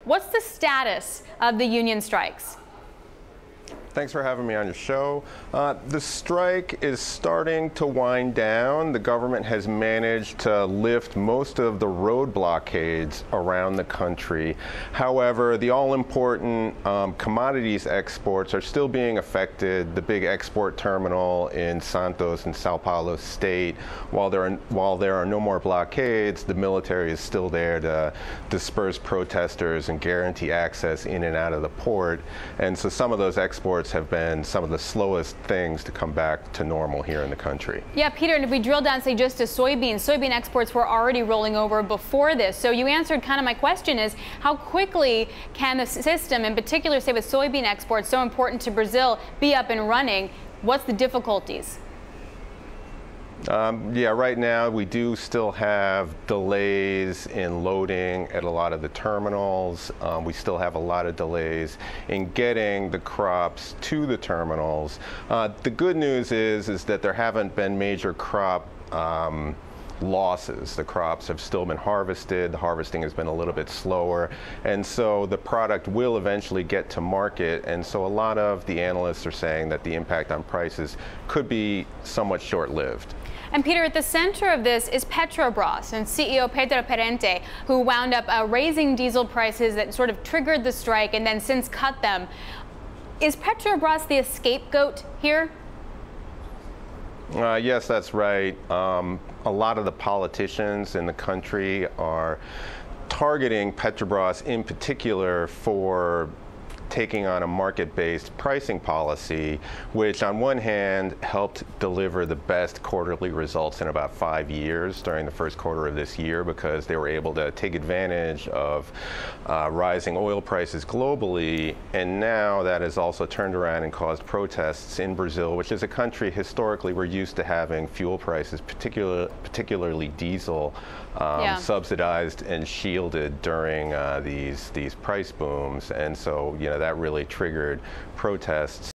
What's the status of the union strikes? Thanks for having me on your show. The strike is starting to wind down. The government has managed to lift most of the road blockades around the country. However, the all-important commodities exports are still being affected. The big export terminal in Santos and Sao Paulo State, while there are no more blockades, the military is still there to disperse protesters and guarantee access in and out of the port. And so some of those exports have been some of the slowest things to come back to normal here in the country. Yeah, Peter, and if we drill down, say, just to soybean exports were already rolling over before this. So you answered kind of my question is, how quickly can the system, in particular, say, with soybean exports, so important to Brazil, be up and running? What's the difficulties? Yeah, right now we do still have delays in loading at a lot of the terminals. We still have a lot of delays in getting the crops to the terminals. The good news is that there haven't been major crop losses. The crops have still been harvested. The harvesting has been a little bit slower, and so the product will eventually get to market. And so a lot of the analysts are saying that the impact on prices could be somewhat short-lived. And Peter, at the center of this is Petrobras and CEO Pedro Perente, who wound up raising diesel prices that sort of triggered the strike and then since cut them. Is Petrobras the scapegoat here? Yes, that's right. A lot of the politicians in the country are targeting Petrobras in particular for taking on a market-based pricing policy, which on one hand helped deliver the best quarterly results in about 5 years during the first quarter of this year, because they were able to take advantage of rising oil prices globally. And now that has also turned around and caused protests in Brazil, which is a country historically we're used to having fuel prices, particularly diesel, subsidized and shielded during these price booms. And so, that really triggered protests